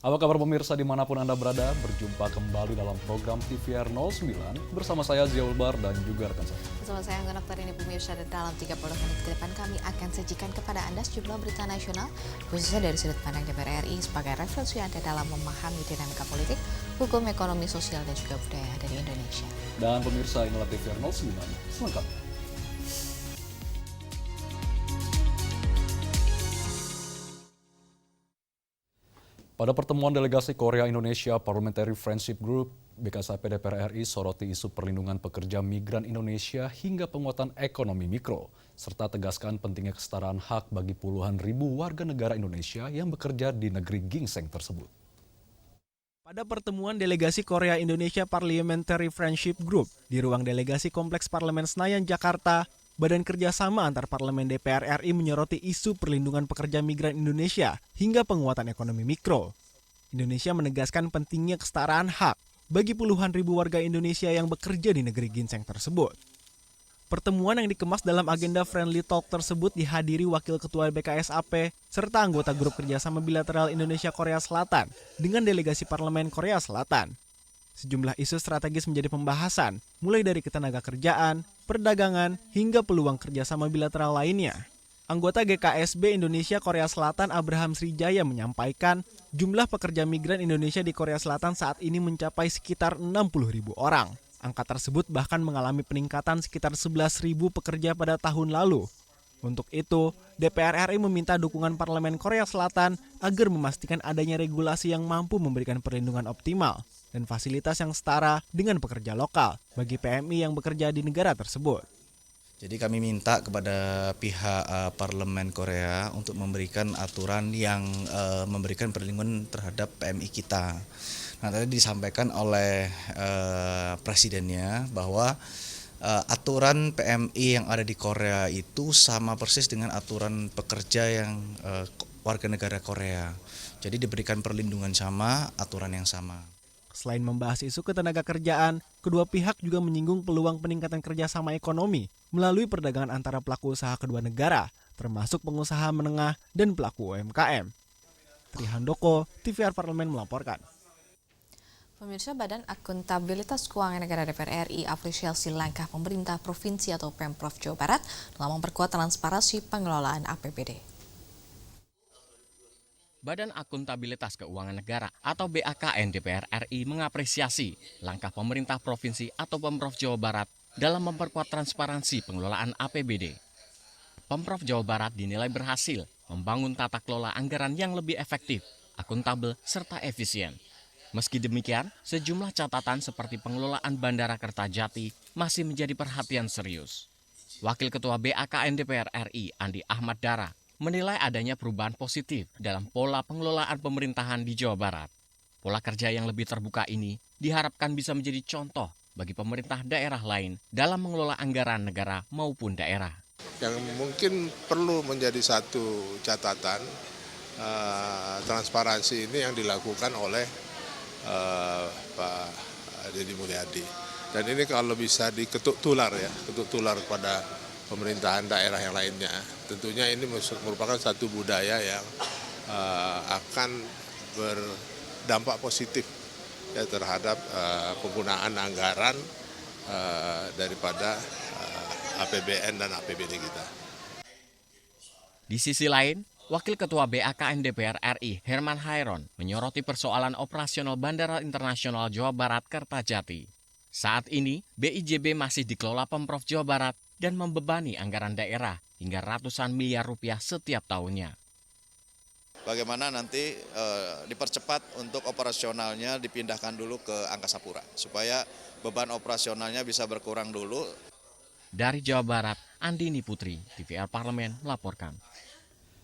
Apa kabar pemirsa dimanapun Anda berada, berjumpa kembali dalam program TVR 09 bersama saya Ziaul Bar dan juga rekan saya. Bersama saya Angga Noktar ini pemirsa, dan dalam 30 menit ke depan kami akan sajikan kepada Anda sejumlah berita nasional, khususnya dari sudut pandang DPR RI sebagai referensi Anda dalam memahami dinamika politik, hukum, ekonomi, sosial, dan juga budaya yang ada di Indonesia. Dan pemirsa, inilah TVR 09 selengkapnya. Pada pertemuan delegasi Korea Indonesia Parliamentary Friendship Group, BKSP DPR RI soroti isu perlindungan pekerja migran Indonesia hingga penguatan ekonomi mikro, serta tegaskan pentingnya kesetaraan hak bagi puluhan ribu warga negara Indonesia yang bekerja di negeri gingseng tersebut. Pada pertemuan delegasi Korea Indonesia Parliamentary Friendship Group di ruang delegasi Kompleks Parlemen Senayan, Jakarta, Badan Kerjasama Antar Parlemen DPR RI menyoroti isu perlindungan pekerja migran Indonesia hingga penguatan ekonomi mikro. Indonesia menegaskan pentingnya kesetaraan hak bagi puluhan ribu warga Indonesia yang bekerja di negeri ginseng tersebut. Pertemuan yang dikemas dalam agenda Friendly Talk tersebut dihadiri Wakil Ketua BKSAP serta anggota Grup Kerjasama Bilateral Indonesia-Korea Selatan dengan delegasi Parlemen Korea Selatan. Sejumlah isu strategis menjadi pembahasan, mulai dari ketenagakerjaan, perdagangan, hingga peluang kerjasama bilateral lainnya. Anggota GKSB Indonesia Korea Selatan Abraham Srijaya menyampaikan jumlah pekerja migran Indonesia di Korea Selatan saat ini mencapai sekitar 60.000 orang. Angka tersebut bahkan mengalami peningkatan sekitar 11.000 pekerja pada tahun lalu. Untuk itu, DPR RI meminta dukungan Parlemen Korea Selatan agar memastikan adanya regulasi yang mampu memberikan perlindungan optimal dan fasilitas yang setara dengan pekerja lokal bagi PMI yang bekerja di negara tersebut. Jadi kami minta kepada pihak Parlemen Korea untuk memberikan aturan yang memberikan perlindungan terhadap PMI kita. Nah, tadi disampaikan oleh presidennya bahwa aturan PMI yang ada di Korea itu sama persis dengan aturan pekerja yang warga negara Korea. Jadi diberikan perlindungan sama, aturan yang sama. Selain membahas isu ketenagakerjaan, kedua pihak juga menyinggung peluang peningkatan kerjasama ekonomi melalui perdagangan antara pelaku usaha kedua negara, termasuk pengusaha menengah dan pelaku UMKM. Trihandoko, TVR Parlemen melaporkan. Pemirsa, Badan Akuntabilitas Keuangan Negara DPR RI apresiasi langkah pemerintah provinsi atau Pemprov Jawa Barat dalam memperkuat transparansi pengelolaan APBD. Badan Akuntabilitas Keuangan Negara atau BAKN DPR RI mengapresiasi langkah pemerintah provinsi atau Pemprov Jawa Barat dalam memperkuat transparansi pengelolaan APBD. Pemprov Jawa Barat dinilai berhasil membangun tata kelola anggaran yang lebih efektif, akuntabel, serta efisien. Meski demikian, sejumlah catatan seperti pengelolaan Bandara Kertajati masih menjadi perhatian serius. Wakil Ketua BAKN DPR RI, Andi Ahmad Dara, menilai adanya perubahan positif dalam pola pengelolaan pemerintahan di Jawa Barat. Pola kerja yang lebih terbuka ini diharapkan bisa menjadi contoh bagi pemerintah daerah lain dalam mengelola anggaran negara maupun daerah. Yang mungkin perlu menjadi satu catatan, transparansi ini yang dilakukan oleh Pak Deddy Mulyadi. Dan ini kalau bisa diketuk tular kepada pemerintahan daerah yang lainnya. Tentunya ini merupakan satu budaya yang akan berdampak positif ya, terhadap penggunaan anggaran daripada APBN dan APBD kita. Di sisi lain, Wakil Ketua BAKN DPR RI Herman Hairon menyoroti persoalan operasional Bandara Internasional Jawa Barat Kertajati. Saat ini, BIJB masih dikelola Pemprov Jawa Barat dan membebani anggaran daerah hingga ratusan miliar rupiah setiap tahunnya. Bagaimana nanti dipercepat untuk operasionalnya dipindahkan dulu ke Angkasa Pura, supaya beban operasionalnya bisa berkurang dulu. Dari Jawa Barat, Andini Putri, TVR Parlemen melaporkan.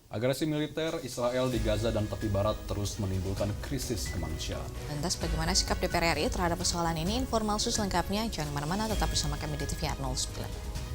Agresi militer Israel di Gaza dan tepi barat terus menimbulkan krisis kemanusiaan. Lantas bagaimana sikap DPR RI terhadap persoalan ini? Informasi selengkapnya jangan kemana-mana, tetap bersama kami di TVR 09.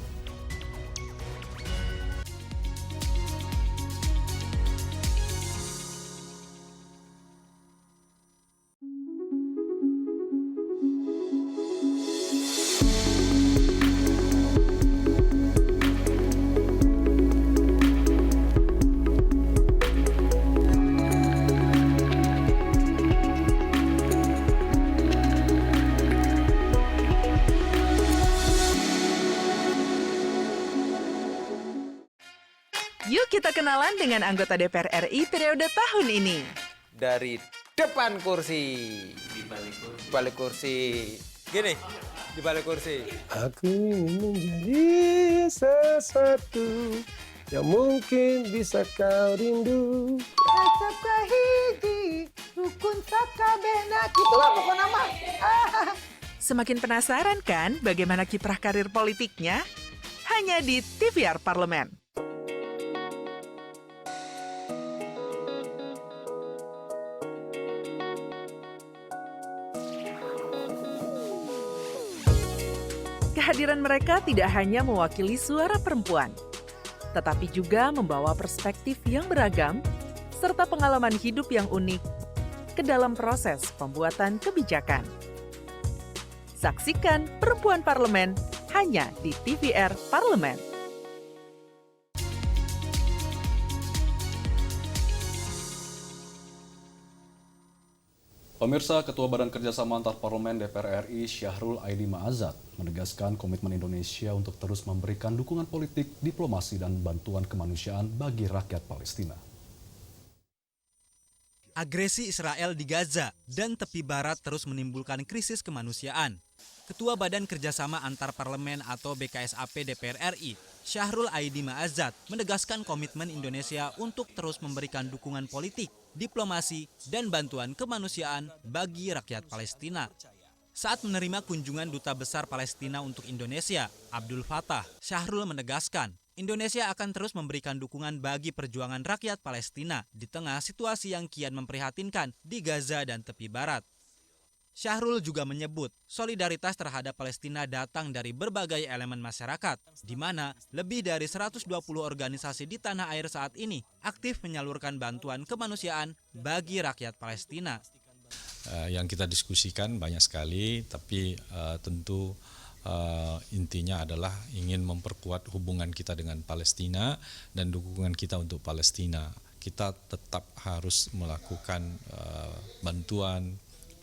berkenalan dengan anggota DPR RI periode tahun ini. Dari depan kursi, di balik kursi, gini, di balik kursi. Aku ingin menjadi sesuatu yang mungkin bisa kau rindu. Itulah pokok nama. Semakin penasaran kan bagaimana kiprah karir politiknya? Hanya di TVR Parlemen. Kehadiran mereka tidak hanya mewakili suara perempuan, tetapi juga membawa perspektif yang beragam serta pengalaman hidup yang unik ke dalam proses pembuatan kebijakan. Saksikan Perempuan Parlemen hanya di TVR Parlemen. Pemirsa, Ketua Badan Kerjasama Antar Parlemen DPR RI Syahrul Aidi Ma'azat menegaskan komitmen Indonesia untuk terus memberikan dukungan politik, diplomasi, dan bantuan kemanusiaan bagi rakyat Palestina. Agresi Israel di Gaza dan tepi barat terus menimbulkan krisis kemanusiaan. Ketua Badan Kerjasama Antar Parlemen atau BKSAP DPR RI, Syahrul Aidi Ma'azat, menegaskan komitmen Indonesia untuk terus memberikan dukungan politik, diplomasi, dan bantuan kemanusiaan bagi rakyat Palestina. Saat menerima kunjungan Duta Besar Palestina untuk Indonesia, Abdul Fattah, Syahrul menegaskan, Indonesia akan terus memberikan dukungan bagi perjuangan rakyat Palestina di tengah situasi yang kian memprihatinkan di Gaza dan tepi barat. Syahrul juga menyebut solidaritas terhadap Palestina datang dari berbagai elemen masyarakat, di mana lebih dari 120 organisasi di tanah air saat ini aktif menyalurkan bantuan kemanusiaan bagi rakyat Palestina. Yang kita diskusikan banyak sekali, tapi tentu intinya adalah ingin memperkuat hubungan kita dengan Palestina dan dukungan kita untuk Palestina. Kita tetap harus melakukan bantuan,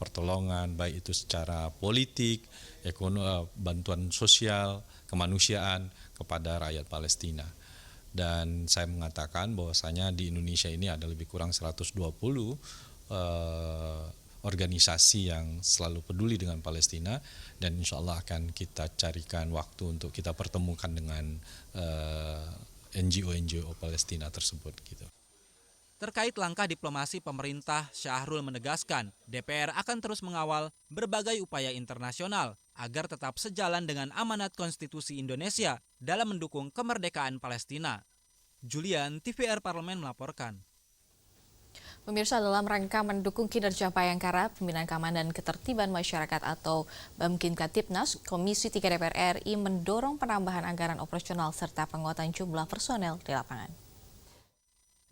pertolongan, baik itu secara politik, bantuan sosial, kemanusiaan kepada rakyat Palestina. Dan saya mengatakan bahwasanya di Indonesia ini ada lebih kurang 120 organisasi yang selalu peduli dengan Palestina, dan insya Allah akan kita carikan waktu untuk kita pertemukan dengan NGO Palestina tersebut gitu. Terkait langkah diplomasi pemerintah, Syahrul menegaskan DPR akan terus mengawal berbagai upaya internasional agar tetap sejalan dengan amanat konstitusi Indonesia dalam mendukung kemerdekaan Palestina. Julian, TVR Parlemen melaporkan. Pemirsa, dalam rangka mendukung kinerja Bayangkara, Pembinaan Keamanan dan Ketertiban Masyarakat atau BAMKIMKATIBNAS, Komisi 3 DPR RI mendorong penambahan anggaran operasional serta penguatan jumlah personel di lapangan.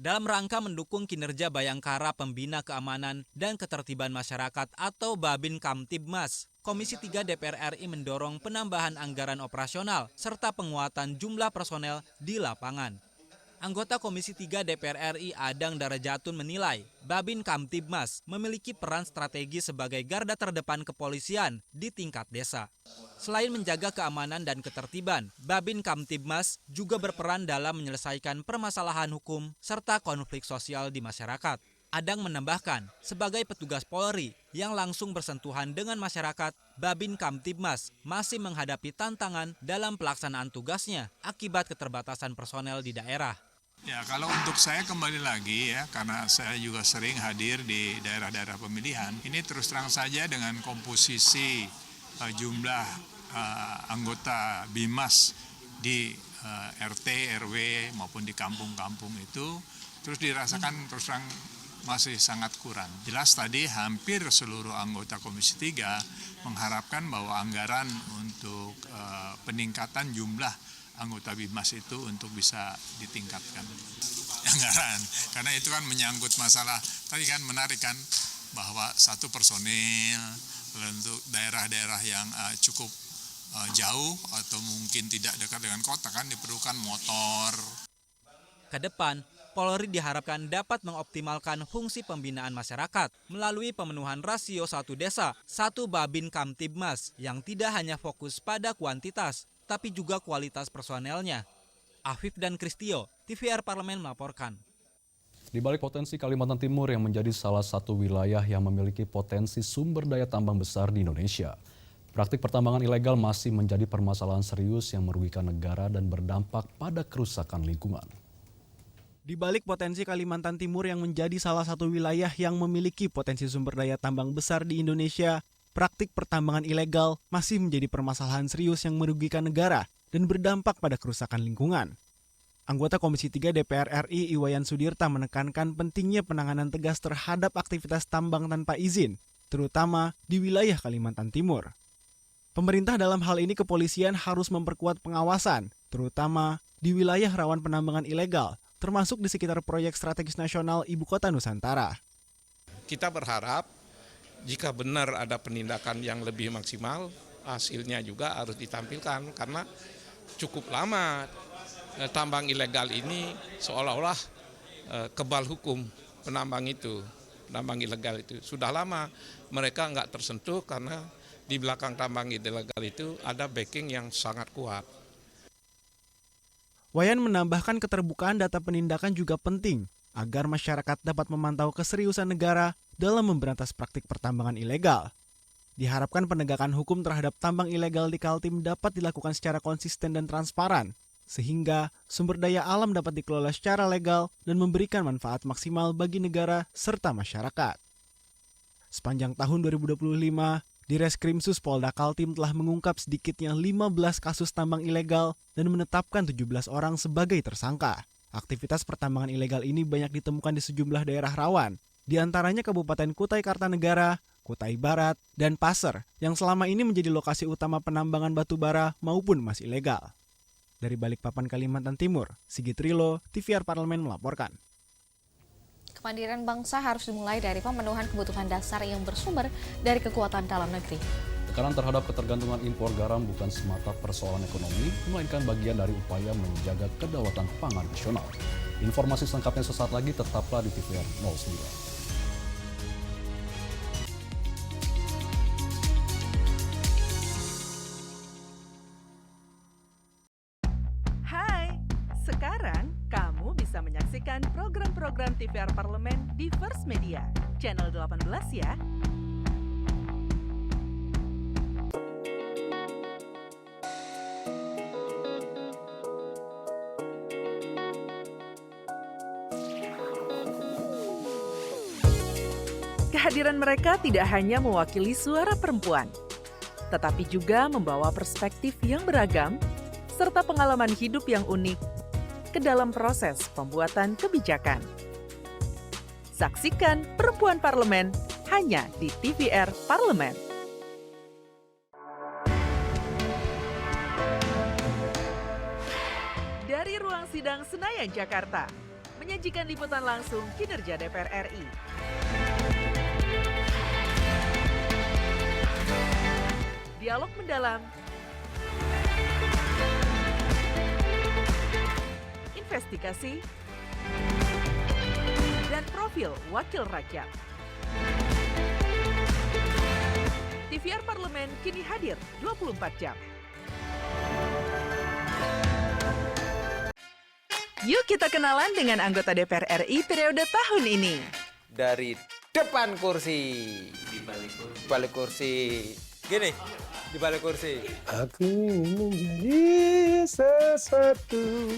Dalam rangka mendukung kinerja Bayangkara Pembina Keamanan dan Ketertiban Masyarakat atau BABIN-Kamtibmas, Komisi 3 DPR RI mendorong penambahan anggaran operasional serta penguatan jumlah personel di lapangan. Anggota Komisi 3 DPR RI Adang Darajatun menilai BABIN-Kamtibmas memiliki peran strategi sebagai garda terdepan kepolisian di tingkat desa. Selain menjaga keamanan dan ketertiban, BABIN-Kamtibmas juga berperan dalam menyelesaikan permasalahan hukum serta konflik sosial di masyarakat. Adang menambahkan, sebagai petugas Polri yang langsung bersentuhan dengan masyarakat, BABIN-Kamtibmas masih menghadapi tantangan dalam pelaksanaan tugasnya akibat keterbatasan personel di daerah. Ya, kalau untuk saya kembali lagi ya, karena saya juga sering hadir di daerah-daerah pemilihan, ini terus terang saja dengan komposisi jumlah anggota BIMAS di RT, RW maupun di kampung-kampung itu terus dirasakan terus terang masih sangat kurang. Jelas tadi hampir seluruh anggota Komisi 3 mengharapkan bahwa anggaran untuk peningkatan jumlah anggota BIMAS itu untuk bisa ditingkatkan anggaran. Karena itu kan menyangkut masalah, tadi kan menarik kan, bahwa satu personil untuk daerah-daerah yang cukup jauh atau mungkin tidak dekat dengan kota kan diperlukan motor. Kedepan, Polri diharapkan dapat mengoptimalkan fungsi pembinaan masyarakat melalui pemenuhan rasio satu desa, satu BABIN-Kamtibmas yang tidak hanya fokus pada kuantitas, tapi juga kualitas personelnya. Afif dan Kristio, TVR Parlemen melaporkan. Di balik potensi Kalimantan Timur yang menjadi salah satu wilayah yang memiliki potensi sumber daya tambang besar di Indonesia, praktik pertambangan ilegal masih menjadi permasalahan serius yang merugikan negara dan berdampak pada kerusakan lingkungan. Di balik potensi Kalimantan Timur yang menjadi salah satu wilayah yang memiliki potensi sumber daya tambang besar di Indonesia, praktik pertambangan ilegal masih menjadi permasalahan serius yang merugikan negara dan berdampak pada kerusakan lingkungan. Anggota Komisi 3 DPR RI Iwayan Sudirta menekankan pentingnya penanganan tegas terhadap aktivitas tambang tanpa izin, terutama di wilayah Kalimantan Timur. Pemerintah dalam hal ini kepolisian harus memperkuat pengawasan, terutama di wilayah rawan penambangan ilegal, termasuk di sekitar proyek strategis nasional Ibu Kota Nusantara. Kita berharap jika benar ada penindakan yang lebih maksimal, hasilnya juga harus ditampilkan karena cukup lama tambang ilegal ini seolah-olah kebal hukum penambang ilegal itu. Sudah lama mereka nggak tersentuh karena di belakang tambang ilegal itu ada backing yang sangat kuat. Wayan menambahkan keterbukaan data penindakan juga penting agar masyarakat dapat memantau keseriusan negara dalam memberantas praktik pertambangan ilegal. Diharapkan penegakan hukum terhadap tambang ilegal di Kaltim dapat dilakukan secara konsisten dan transparan, sehingga sumber daya alam dapat dikelola secara legal dan memberikan manfaat maksimal bagi negara serta masyarakat. Sepanjang tahun 2025, Direskrimsus Polda Kaltim telah mengungkap sedikitnya 15 kasus tambang ilegal dan menetapkan 17 orang sebagai tersangka. Aktivitas pertambangan ilegal ini banyak ditemukan di sejumlah daerah rawan, di antaranya Kabupaten Kutai Kartanegara, Kutai Barat, dan Pasir, yang selama ini menjadi lokasi utama penambangan batu bara maupun emas ilegal. Dari Balikpapan, Kalimantan Timur, Sigit Rilo, TVR Parlemen melaporkan. Kemandirian bangsa harus dimulai dari pemenuhan kebutuhan dasar yang bersumber dari kekuatan dalam negeri. Tekanan terhadap ketergantungan impor garam bukan semata persoalan ekonomi, melainkan bagian dari upaya menjaga kedaulatan pangan nasional. Informasi selengkapnya sesaat lagi, tetaplah di TVR 09. Sekarang, kamu bisa menyaksikan program-program TVR Parlemen di First Media, channel 18 ya. Kehadiran mereka tidak hanya mewakili suara perempuan, tetapi juga membawa perspektif yang beragam serta pengalaman hidup yang unik ke dalam proses pembuatan kebijakan. Saksikan Perempuan Parlemen hanya di TVR Parlemen. Dari ruang sidang Senayan, Jakarta, menyajikan liputan langsung kinerja DPR RI. Dialog mendalam, investigasi, dan profil wakil rakyat. TVR Parlemen kini hadir 24 jam. Yuk kita kenalan dengan anggota DPR RI periode tahun ini. Dari depan kursi, di balik kursi. Gini, di balik kursi. Aku ingin menjadi sesuatu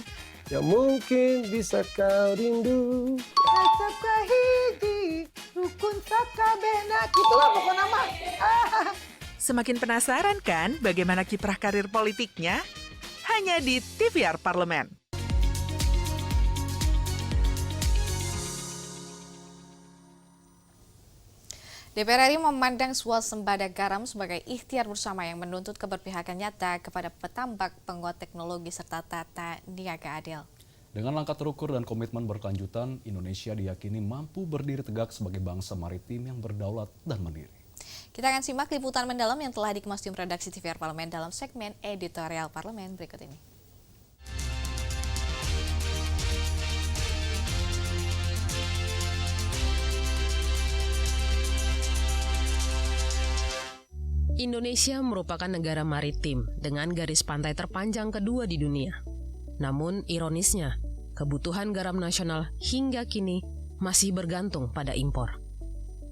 yang mungkin bisa kau rindu. Acap kahiji, rukun sakabena, gitulah pokok nama. Semakin penasaran kan bagaimana kiprah karir politiknya? Hanya di TVR Parlemen. DPR RI memandang swasembada garam sebagai ikhtiar bersama yang menuntut keberpihakan nyata kepada petambak, penguat teknologi, serta tata niaga adil. Dengan langkah terukur dan komitmen berkelanjutan, Indonesia diyakini mampu berdiri tegak sebagai bangsa maritim yang berdaulat dan mandiri. Kita akan simak liputan mendalam yang telah dikemas tim redaksi TVR Parlemen dalam segmen editorial Parlemen berikut ini. Indonesia merupakan negara maritim dengan garis pantai terpanjang kedua di dunia. Namun ironisnya, kebutuhan garam nasional hingga kini masih bergantung pada impor.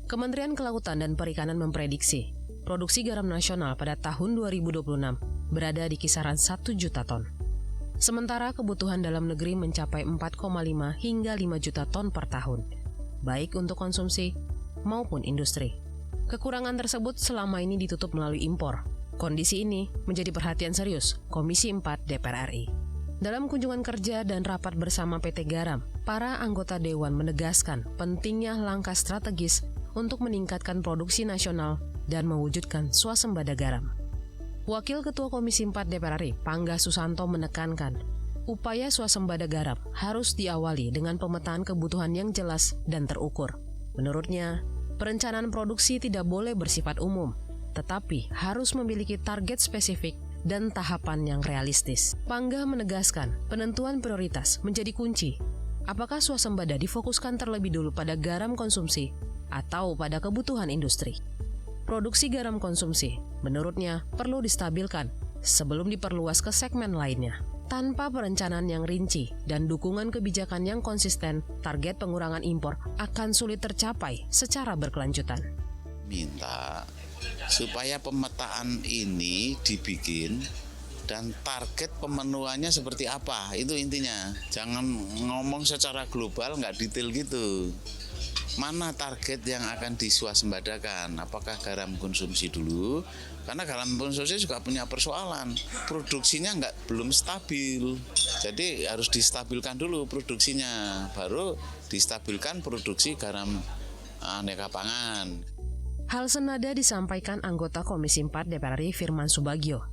Kementerian Kelautan dan Perikanan memprediksi produksi garam nasional pada tahun 2026 berada di kisaran 1 juta ton. Sementara kebutuhan dalam negeri mencapai 4,5 hingga 5 juta ton per tahun, baik untuk konsumsi maupun industri. Kekurangan tersebut selama ini ditutup melalui impor. Kondisi ini menjadi perhatian serius Komisi 4 DPR RI. Dalam kunjungan kerja dan rapat bersama PT Garam, para anggota Dewan menegaskan pentingnya langkah strategis untuk meningkatkan produksi nasional dan mewujudkan swasembada garam. Wakil Ketua Komisi 4 DPR RI, Pangga Susanto menekankan, upaya swasembada garam harus diawali dengan pemetaan kebutuhan yang jelas dan terukur. Menurutnya, perencanaan produksi tidak boleh bersifat umum, tetapi harus memiliki target spesifik dan tahapan yang realistis. Pangga menegaskan penentuan prioritas menjadi kunci. Apakah swasembada difokuskan terlebih dulu pada garam konsumsi atau pada kebutuhan industri? Produksi garam konsumsi, menurutnya, perlu distabilkan sebelum diperluas ke segmen lainnya. Tanpa perencanaan yang rinci dan dukungan kebijakan yang konsisten, target pengurangan impor akan sulit tercapai secara berkelanjutan. Minta supaya pemetaan ini dibikin dan target pemenuhannya seperti apa, itu intinya. Jangan ngomong secara global, nggak detail gitu. Mana target yang akan diswasembadakan? Apakah garam konsumsi dulu? Karena garam konsumsi juga punya persoalan, produksinya belum stabil. Jadi harus distabilkan dulu produksinya, baru distabilkan produksi garam aneka pangan. Hal senada disampaikan anggota Komisi 4 DPR RI Firman Subagio.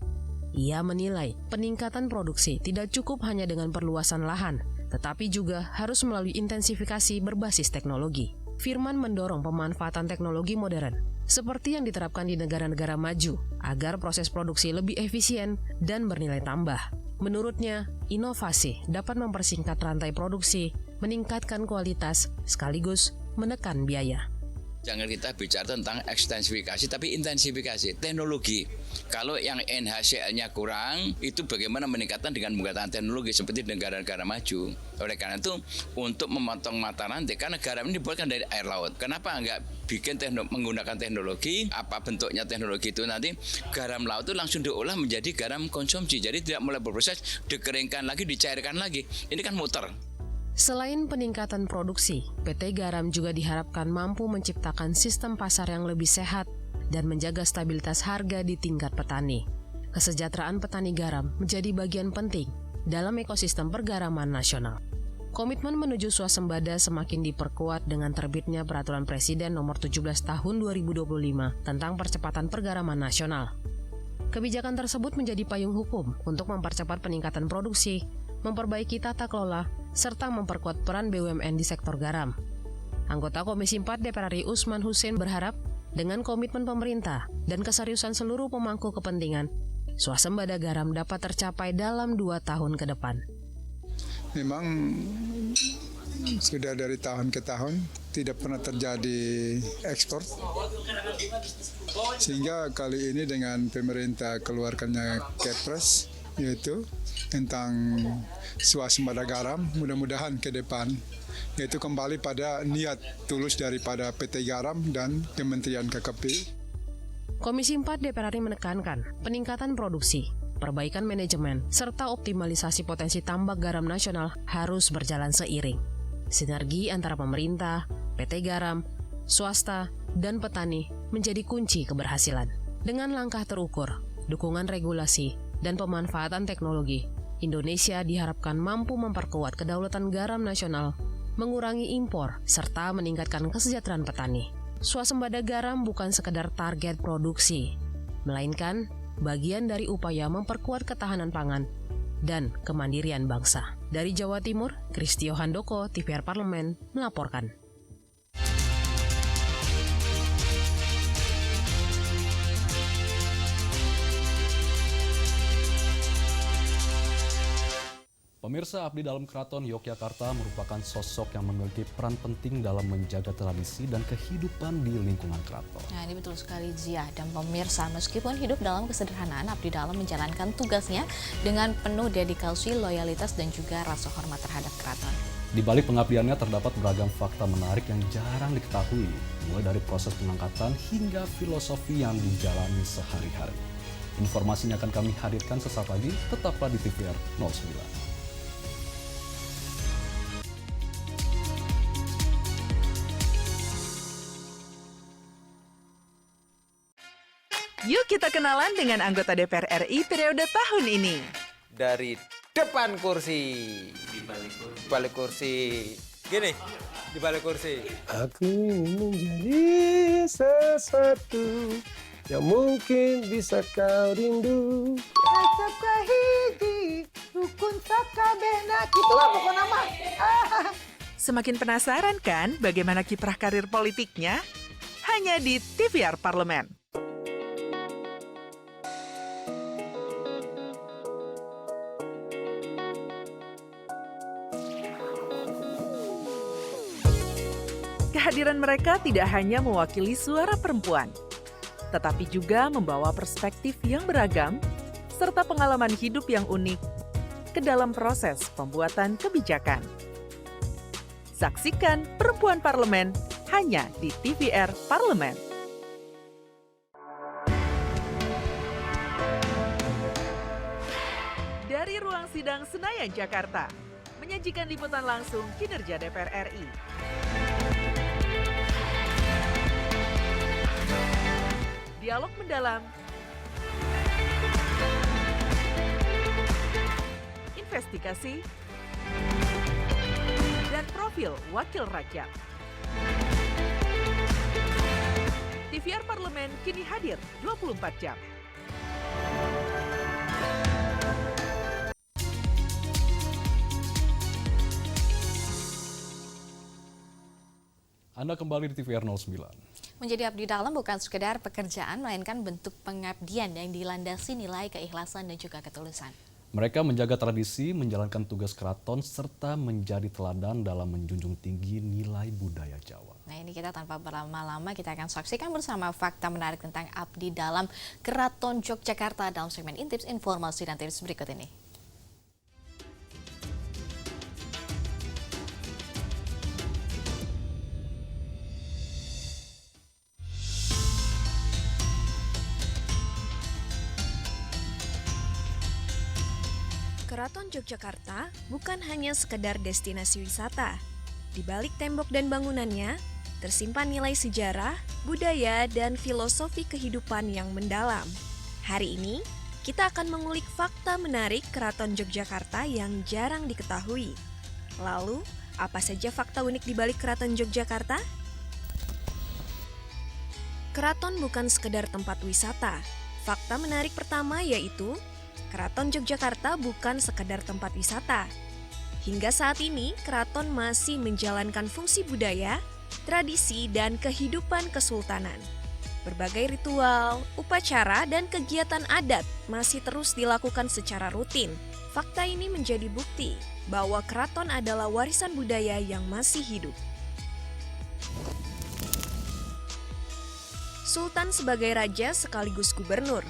Ia menilai peningkatan produksi tidak cukup hanya dengan perluasan lahan, tetapi juga harus melalui intensifikasi berbasis teknologi. Firman mendorong pemanfaatan teknologi modern, seperti yang diterapkan di negara-negara maju, agar proses produksi lebih efisien dan bernilai tambah. Menurutnya, inovasi dapat mempersingkat rantai produksi, meningkatkan kualitas, sekaligus menekan biaya. Jangan kita bicara tentang ekstensifikasi, tapi intensifikasi teknologi. Kalau yang NHCl-nya kurang, itu bagaimana meningkatkan dengan menggunakan teknologi seperti negara-negara maju. Oleh karena itu, untuk memotong mata rantai, karena garam ini dibuatkan dari air laut. Kenapa enggak bikin menggunakan teknologi? Apa bentuknya teknologi itu nanti? Garam laut itu langsung diolah menjadi garam konsumsi. Jadi tidak mulai berproses, dikeringkan lagi, dicairkan lagi. Ini kan muter. Selain peningkatan produksi, PT Garam juga diharapkan mampu menciptakan sistem pasar yang lebih sehat dan menjaga stabilitas harga di tingkat petani. Kesejahteraan petani garam menjadi bagian penting dalam ekosistem pergaraman nasional. Komitmen menuju swasembada semakin diperkuat dengan terbitnya Peraturan Presiden Nomor 17 Tahun 2025 tentang percepatan pergaraman nasional. Kebijakan tersebut menjadi payung hukum untuk mempercepat peningkatan produksi, memperbaiki tata kelola, serta memperkuat peran BUMN di sektor garam. Anggota Komisi 4 DPR RI Usman Hussein berharap dengan komitmen pemerintah dan keseriusan seluruh pemangku kepentingan, swasembada garam dapat tercapai dalam 2 tahun ke depan. Memang sudah dari tahun ke tahun tidak pernah terjadi ekspor, sehingga kali ini dengan pemerintah keluarkannya Kepres, yaitu tentang swasembada garam, mudah-mudahan ke depan yaitu kembali pada niat tulus daripada PT Garam dan Kementerian KKP. Komisi 4 DPR RI menekankan peningkatan produksi, perbaikan manajemen, serta optimalisasi potensi tambak garam nasional harus berjalan seiring. Sinergi antara pemerintah, PT Garam, swasta, dan petani menjadi kunci keberhasilan. Dengan langkah terukur, dukungan regulasi, dan pemanfaatan teknologi, Indonesia diharapkan mampu memperkuat kedaulatan garam nasional, mengurangi impor, serta meningkatkan kesejahteraan petani. Swasembada garam bukan sekedar target produksi, melainkan bagian dari upaya memperkuat ketahanan pangan dan kemandirian bangsa. Dari Jawa Timur, Kristio Handoko, TVR Parlemen, melaporkan. Pemirsa, abdi dalam Keraton Yogyakarta merupakan sosok yang memiliki peran penting dalam menjaga tradisi dan kehidupan di lingkungan keraton. Nah, ini betul sekali Zia. Dan pemirsa, meskipun hidup dalam kesederhanaan, abdi dalam menjalankan tugasnya dengan penuh dedikasi, loyalitas, dan juga rasa hormat terhadap keraton. Di balik pengabdiannya terdapat beragam fakta menarik yang jarang diketahui, mulai dari proses pengangkatan hingga filosofi yang dijalani sehari-hari. Informasinya akan kami hadirkan sesaat lagi, tetaplah di TVR 09. Yuk kita kenalan dengan anggota DPR RI periode tahun ini. Dari depan kursi. Di balik kursi. Gini, di balik kursi. Aku ingin menjadi sesuatu yang mungkin bisa kau rindu. Acap kahiji, rukun sakabehna. Gitulah pokok nama. Semakin penasaran kan bagaimana kiprah karir politiknya? Hanya di TVR Parlemen. Kehadiran mereka tidak hanya mewakili suara perempuan, tetapi juga membawa perspektif yang beragam serta pengalaman hidup yang unik ke dalam proses pembuatan kebijakan. Saksikan Perempuan Parlemen hanya di TVR Parlemen. Dari ruang sidang Senayan, Jakarta, menyajikan liputan langsung kinerja DPR RI. Dialog mendalam, investigasi, dan profil wakil rakyat. TVR Parlemen kini hadir 24 jam. Anda kembali di TVR 09. Menjadi abdi dalam bukan sekedar pekerjaan, melainkan bentuk pengabdian yang dilandasi nilai keikhlasan dan juga ketulusan. Mereka menjaga tradisi, menjalankan tugas keraton, serta menjadi teladan dalam menjunjung tinggi nilai budaya Jawa. Nah, ini kita tanpa berlama-lama, kita akan saksikan bersama fakta menarik tentang abdi dalam Keraton Yogyakarta dalam segmen Intips, Informasi, dan Tips berikut ini. Keraton Yogyakarta bukan hanya sekedar destinasi wisata. Di balik tembok dan bangunannya, tersimpan nilai sejarah, budaya, dan filosofi kehidupan yang mendalam. Hari ini, kita akan mengulik fakta menarik Keraton Yogyakarta yang jarang diketahui. Lalu, apa saja fakta unik di balik Keraton Yogyakarta? Keraton bukan sekedar tempat wisata. Fakta menarik pertama yaitu Keraton Yogyakarta bukan sekadar tempat wisata. Hingga saat ini, keraton masih menjalankan fungsi budaya, tradisi, dan kehidupan kesultanan. Berbagai ritual, upacara, dan kegiatan adat masih terus dilakukan secara rutin. Fakta ini menjadi bukti bahwa keraton adalah warisan budaya yang masih hidup. Sultan sebagai raja sekaligus gubernur.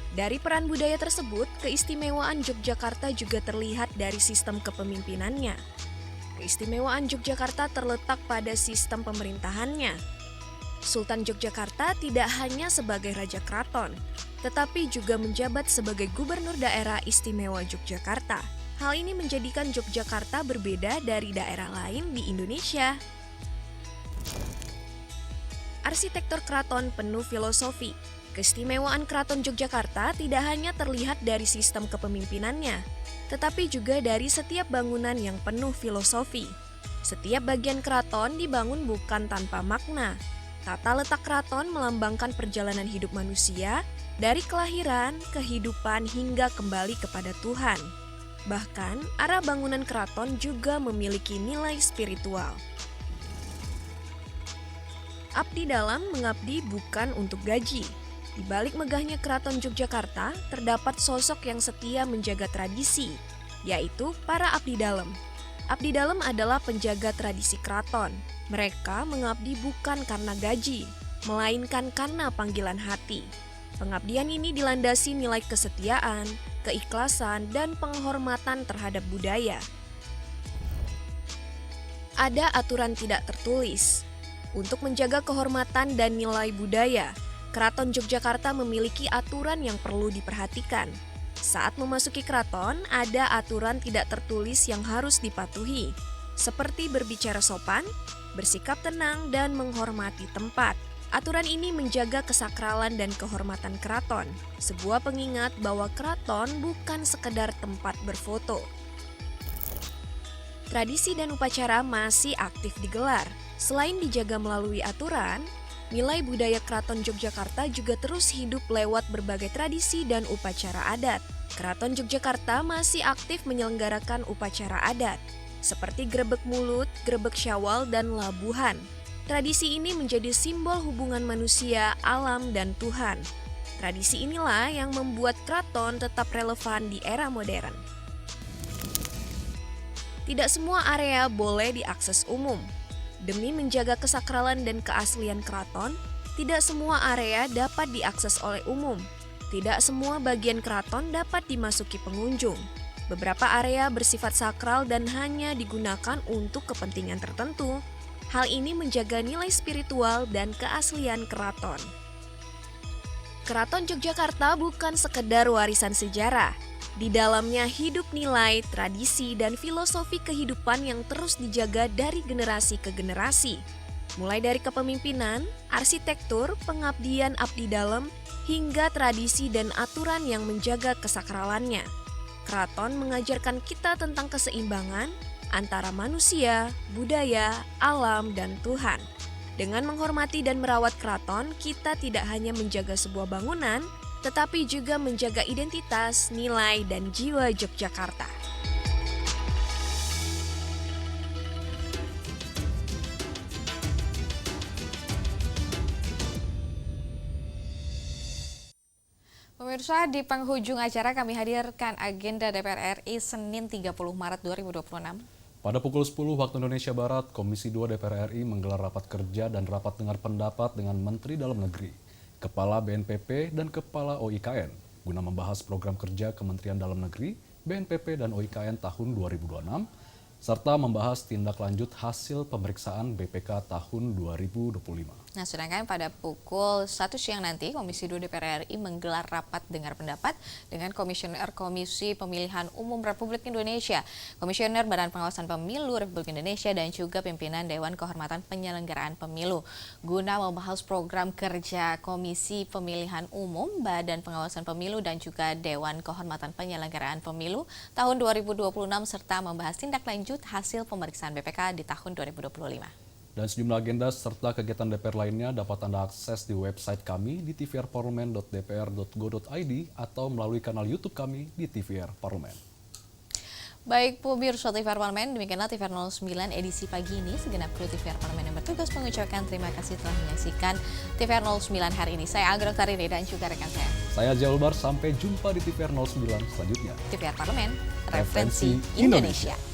Dari peran budaya tersebut, keistimewaan Yogyakarta juga terlihat dari sistem kepemimpinannya. Keistimewaan Yogyakarta terletak pada sistem pemerintahannya. Sultan Yogyakarta tidak hanya sebagai raja keraton, tetapi juga menjabat sebagai gubernur daerah istimewa Yogyakarta. Hal ini menjadikan Yogyakarta berbeda dari daerah lain di Indonesia. Arsitektur keraton penuh filosofi. Keistimewaan Keraton Yogyakarta tidak hanya terlihat dari sistem kepemimpinannya, tetapi juga dari setiap bangunan yang penuh filosofi. Setiap bagian keraton dibangun bukan tanpa makna. Tata letak keraton melambangkan perjalanan hidup manusia dari kelahiran, kehidupan, hingga kembali kepada Tuhan. Bahkan, arah bangunan keraton juga memiliki nilai spiritual. Abdi dalam mengabdi bukan untuk gaji. Di balik megahnya Keraton Yogyakarta, terdapat sosok yang setia menjaga tradisi, yaitu para abdi dalem. Abdi dalem adalah penjaga tradisi keraton. Mereka mengabdi bukan karena gaji, melainkan karena panggilan hati. Pengabdian ini dilandasi nilai kesetiaan, keikhlasan, dan penghormatan terhadap budaya. Ada aturan tidak tertulis. Untuk menjaga kehormatan dan nilai budaya, Keraton Yogyakarta memiliki aturan yang perlu diperhatikan. Saat memasuki keraton, ada aturan tidak tertulis yang harus dipatuhi, seperti berbicara sopan, bersikap tenang, dan menghormati tempat. Aturan ini menjaga kesakralan dan kehormatan keraton, sebuah pengingat bahwa keraton bukan sekedar tempat berfoto. Tradisi dan upacara masih aktif digelar. Selain dijaga melalui aturan, nilai budaya Keraton Yogyakarta juga terus hidup lewat berbagai tradisi dan upacara adat. Keraton Yogyakarta masih aktif menyelenggarakan upacara adat, seperti grebek mulut, grebek syawal, dan labuhan. Tradisi ini menjadi simbol hubungan manusia, alam, dan Tuhan. Tradisi inilah yang membuat keraton tetap relevan di era modern. Tidak semua area boleh diakses umum. Demi menjaga kesakralan dan keaslian keraton, tidak semua area dapat diakses oleh umum. Tidak semua bagian keraton dapat dimasuki pengunjung. Beberapa area bersifat sakral dan hanya digunakan untuk kepentingan tertentu. Hal ini menjaga nilai spiritual dan keaslian keraton. Keraton Yogyakarta bukan sekedar warisan sejarah. Di dalamnya hidup nilai, tradisi, dan filosofi kehidupan yang terus dijaga dari generasi ke generasi. Mulai dari kepemimpinan, arsitektur, pengabdian abdi dalem, hingga tradisi dan aturan yang menjaga kesakralannya. Keraton mengajarkan kita tentang keseimbangan antara manusia, budaya, alam, dan Tuhan. Dengan menghormati dan merawat keraton, kita tidak hanya menjaga sebuah bangunan, tetapi juga menjaga identitas, nilai, dan jiwa Yogyakarta. Pemirsa, di penghujung acara kami hadirkan agenda DPR RI Senin 30 Maret 2026. Pada pukul 10 waktu Indonesia Barat, Komisi 2 DPR RI menggelar rapat kerja dan rapat dengar pendapat dengan Menteri Dalam Negeri, Kepala BNPP, dan Kepala OIKN guna membahas program kerja Kementerian Dalam Negeri, BNPP, dan OIKN tahun 2026, serta membahas tindak lanjut hasil pemeriksaan BPK tahun 2025. Nah, sedangkan pada pukul 1 siang nanti, Komisi 2 DPR RI menggelar rapat dengar pendapat dengan Komisioner Komisi Pemilihan Umum Republik Indonesia, Komisioner Badan Pengawasan Pemilu Republik Indonesia, dan juga pimpinan Dewan Kehormatan Penyelenggaraan Pemilu guna membahas program kerja Komisi Pemilihan Umum, Badan Pengawasan Pemilu, dan juga Dewan Kehormatan Penyelenggaraan Pemilu tahun 2026 serta membahas tindak lanjut hasil pemeriksaan BPK di tahun 2025. Dan sejumlah agenda serta kegiatan DPR lainnya dapat Anda akses di website kami di tvrparlemen.dpr.go.id atau melalui kanal YouTube kami di TVR Parlemen. Baik pemirsa TVR Parlemen, demikianlah TVR 09 edisi pagi ini. Segenap kru TVR Parlemen yang bertugas mengucapkan terima kasih telah menyaksikan TVR 09 hari ini. Saya Agro Tarini dan juga rekan saya. Saya Jalbar, sampai jumpa di TVR 09 selanjutnya. TVR Parlemen, referensi Indonesia.